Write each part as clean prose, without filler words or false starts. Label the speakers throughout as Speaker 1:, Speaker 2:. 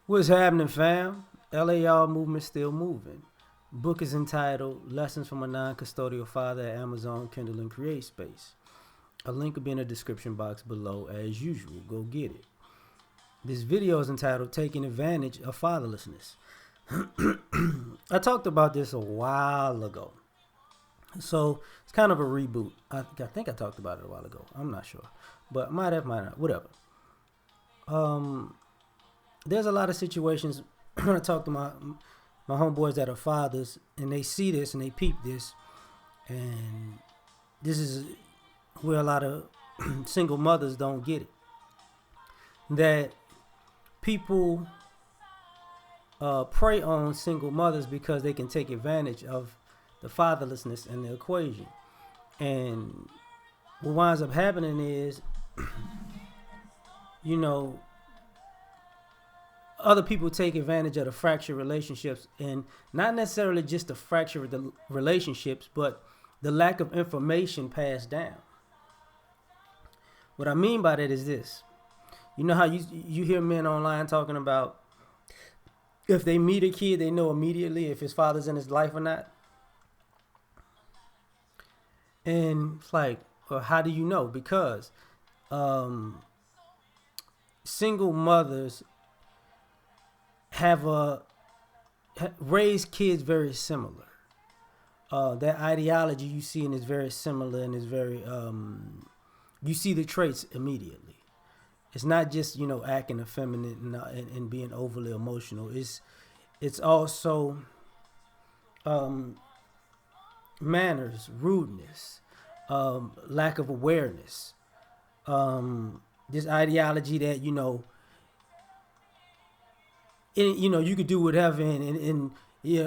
Speaker 1: What's happening, fam? L.A.R. movement still moving. Book is entitled Lessons from a Non-Custodial Father at Amazon, Kindle, and Create Space. A link will be in the description box below as usual. Go get it. This video is entitled Taking Advantage of Fatherlessness. I talked about this a while ago. So it's kind of a reboot. I think I talked about it a while ago. I'm not sure. But might have, might not. Whatever. There's a lot of situations when I talk to my homeboys that are fathers, and they see this and they peep this, and this is where a lot of single mothers don't get it. That people prey on single mothers because they can take advantage of the fatherlessness in the equation. And what winds up happening is, other people take advantage of the fractured relationships, and not necessarily just the fracture of the relationships, but the lack of information passed down. What I mean by that is this. You know how you hear men online talking about if they meet a kid, they know immediately if his father's in his life or not? And it's like, well, how do you know? Because single mothers have raised kids very similar. That ideology you see is very similar, and is very you see the traits immediately. It's not just acting effeminate and being overly emotional. It's also manners, rudeness, lack of awareness. This ideology that you could do whatever and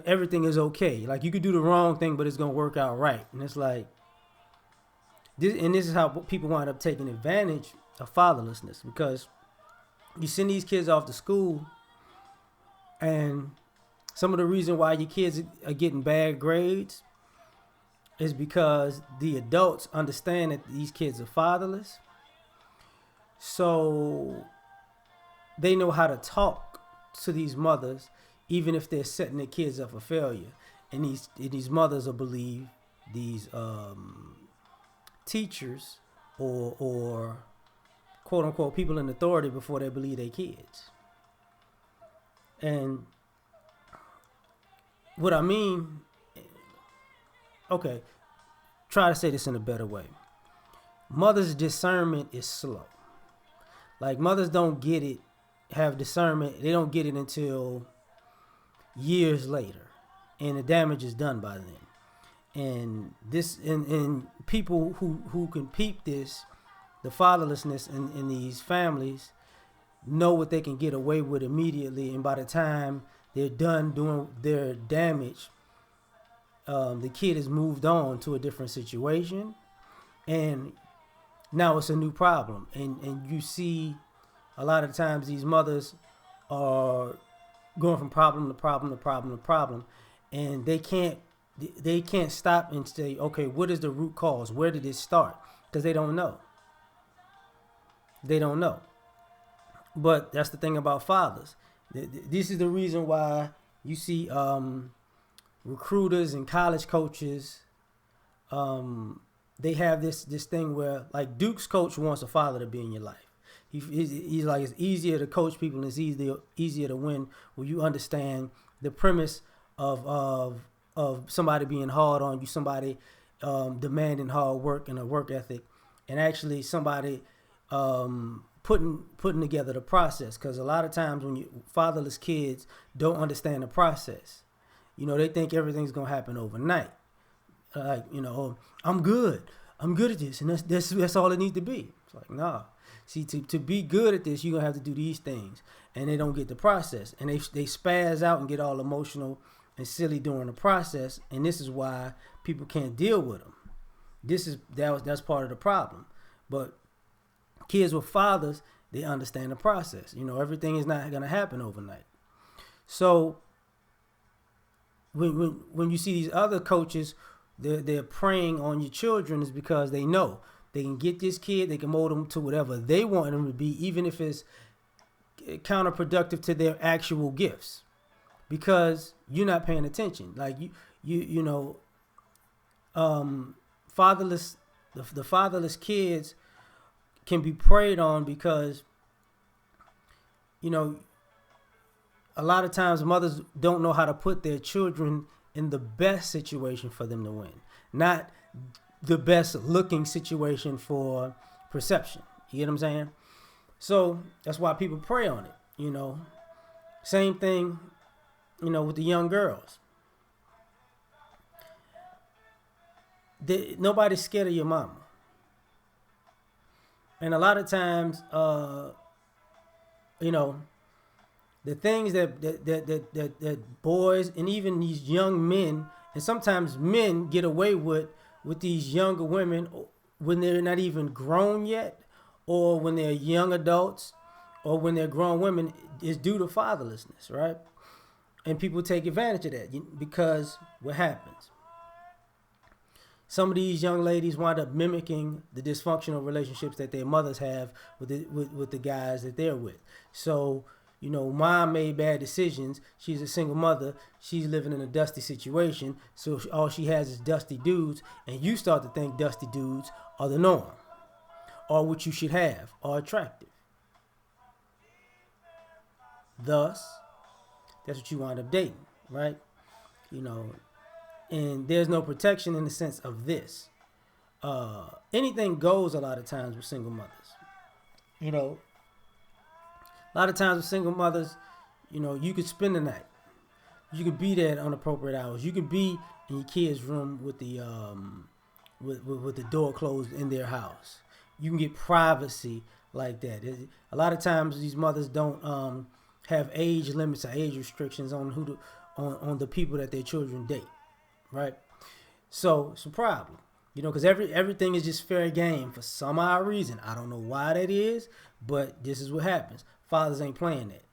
Speaker 1: everything is okay. Like you could do the wrong thing, but it's gonna work out right. And it's like this is how people wind up taking advantage of fatherlessness, because you send these kids off to school, and some of the reason why your kids are getting bad grades is because the adults understand that these kids are fatherless, so they know how to talk to these mothers, even if they're setting their kids up for failure. And these mothers will believe these teachers or quote unquote people in authority before they believe their kids. And what I mean, okay, try to say this in a better way. Mothers' discernment is slow. Like mothers don't get it, have discernment. They don't get it until years later, and the damage is done by then. And this and people who can peep this, the fatherlessness in these families, know what they can get away with immediately, and by the time they're done doing their damage, the kid has moved on to a different situation, and now it's a new problem. And you see a lot of times these mothers are going from problem to problem to problem to problem, and they can't stop and say, okay, what is the root cause? Where did it start? Because they don't know. They don't know. But that's the thing about fathers. This is the reason why you see recruiters and college coaches, they have this thing where, like, Duke's coach wants a father to be in your life. He's like, it's easier to coach people, and it's easier to win when you understand the premise of somebody being hard on you, somebody demanding hard work and a work ethic, and actually somebody putting together the process. Because a lot of times when fatherless kids don't understand the process, they think everything's gonna happen overnight. Like, I'm good at this, and that's all it needs to be. It's like, nah. See, to be good at this, you're gonna have to do these things, and they don't get the process, and they spaz out and get all emotional and silly during the process, and this is why people can't deal with them. That's part of the problem. But kids with fathers, they understand the process. Everything is not gonna happen overnight. So when you see these other coaches, they're preying on your children, is because they know they can get this kid, they can mold them to whatever they want them to be, even if it's counterproductive to their actual gifts because you're not paying attention. Like you know, fatherless, the fatherless kids can be preyed on because, you know, a lot of times mothers don't know how to put their children in the best situation for them to win, not the best looking situation for perception. You get what I'm saying? So that's why people prey on it, you know. Same thing, you know, with the young girls. Nobody's scared of your mama. And a lot of times, you know, the things that boys and even these young men, and sometimes men get away with these younger women when they're not even grown yet, or when they're young adults, or when they're grown women, is due to fatherlessness, right? And people take advantage of that because what happens? Some of these young ladies wind up mimicking the dysfunctional relationships that their mothers have with the guys that they're with. So, you know, mom made bad decisions. She's a single mother. She's living in a dusty situation. So all she has is dusty dudes. And you start to think dusty dudes are the norm, or what you should have, or attractive. Thus, that's what you wind up dating, right? You know, and there's no protection in the sense of this. Anything goes a lot of times with single mothers. You know, a lot of times with single mothers, you know, you could spend the night. You could be there at inappropriate hours. You could be in your kid's room with the with the door closed in their house. You can get privacy like that. A lot of times these mothers don't have age limits or age restrictions on on the people that their children date, right? So it's a problem, you know, because everything is just fair game for some odd reason. I don't know why that is, but this is what happens. Fathers ain't playing that.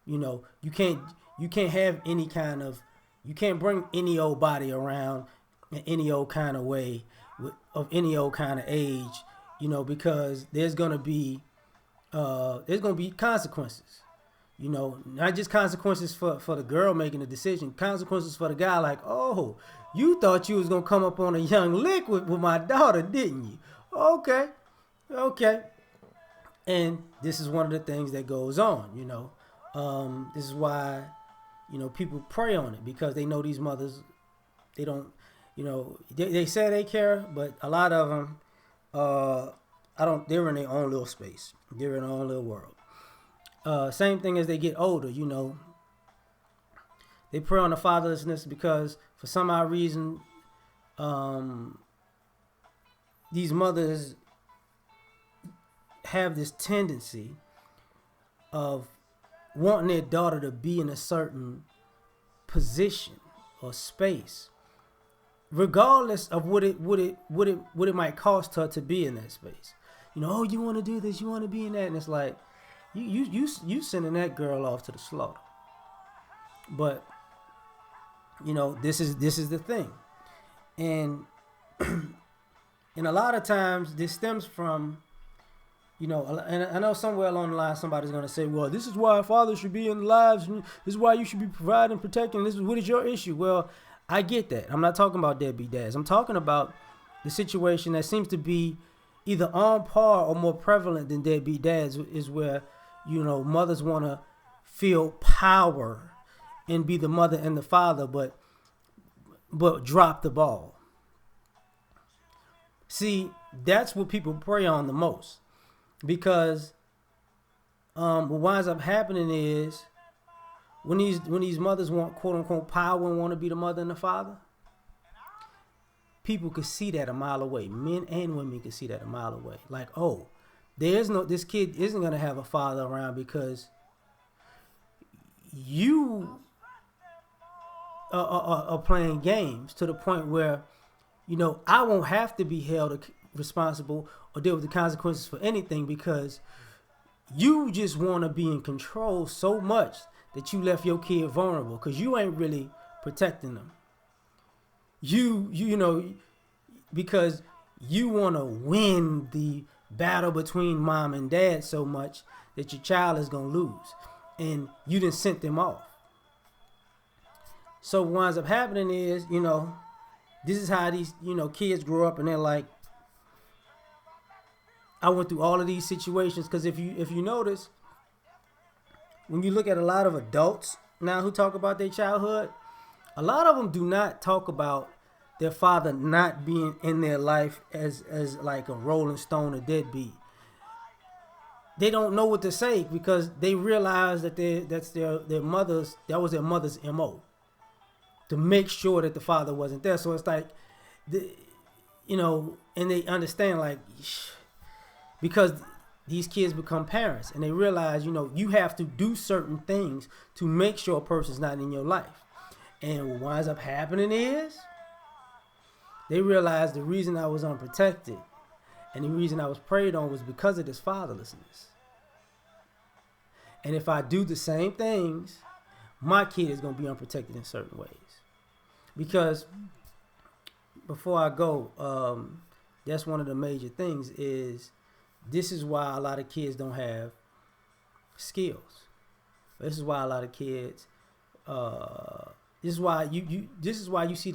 Speaker 1: You know, you can't have any kind of, you can't bring any old body around in any old kind of way of any old kind of age, you know, because there's gonna be consequences. You know, not just consequences for the girl making the decision, consequences for the guy, like, oh, you thought you was going to come up on a young lick with my daughter, didn't you? Okay. And this is one of the things that goes on, you know. This is why, you know, people prey on it, because they know these mothers, they don't, you know, they say they care, but a lot of them, they're in their own little space. They're in their own little world. Same thing as they get older, you know. They prey on the fatherlessness because for some odd reason, these mothers have this tendency of wanting their daughter to be in a certain position or space, regardless of what it might cost her to be in that space. You know, oh, you want to do this, you want to be in that, and it's like, you sending that girl off to the slaughter. But you know, this is the thing, and and a lot of times this stems from, you know, and I know somewhere along the line somebody's gonna say, well, this is why fathers should be in lives, and this is why you should be providing, protecting. What is your issue? Well, I get that. I'm not talking about deadbeat dads. I'm talking about the situation that seems to be either on par or more prevalent than deadbeat dads, is where, you know, mothers want to feel power and be the mother and the father, but drop the ball. See, that's what people prey on the most, because what winds up happening is when these mothers want quote unquote power and want to be the mother and the father, people could see that a mile away. Men and women could see that a mile away. Like, oh, this kid isn't gonna have a father around because you are playing games to the point where, you know, I won't have to be held responsible or deal with the consequences for anything, because you just want to be in control so much that you left your kid vulnerable because you ain't really protecting them. You know, because you want to win the battle between mom and dad so much that your child is going to lose. and you didn't sent them off. So what winds up happening is, this is how these, kids grow up, and they're like, I went through all of these situations. Because if you notice, when you look at a lot of adults now who talk about their childhood, a lot of them do not talk about their father not being in their life as like a rolling stone or deadbeat. They don't know what to say because they realize that their mother's that was their mother's MO, to make sure that the father wasn't there. So it's like, and they understand, like, because these kids become parents and they realize, you have to do certain things to make sure a person's not in your life. And what winds up happening is they realize the reason I was unprotected and the reason I was preyed on was because of this fatherlessness. And if I do the same things, my kid is going to be unprotected in certain ways. Because before I go, that's one of the major things is this is why a lot of kids don't have skills. This is why a lot of kids, this is why you see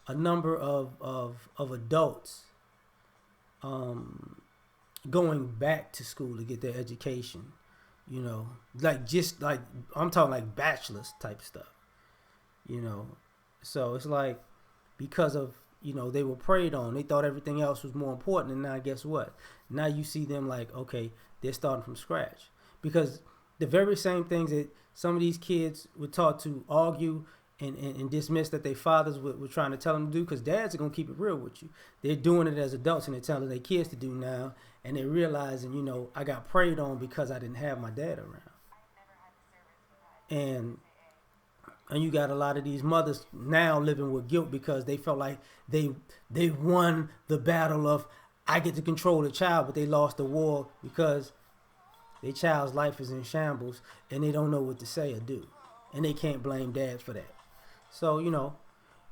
Speaker 1: a number of adults going back to school to get their education. Like I'm talking like bachelor's type stuff. So it's like, because of, they were preyed on. They thought everything else was more important, and now guess what? Now you see them like, okay, they're starting from scratch. Because the very same things that some of these kids were taught to argue and dismiss that their fathers were trying to tell them to do, because dads are going to keep it real with you. They're doing it as adults, and they're telling their kids to do now, and they're realizing, I got preyed on because I didn't have my dad around. And you got a lot of these mothers now living with guilt because they felt like they won the battle of, I get to control the child, but they lost the war because their child's life is in shambles and they don't know what to say or do. And they can't blame dad for that. So,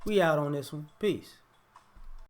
Speaker 1: we out on this one. Peace.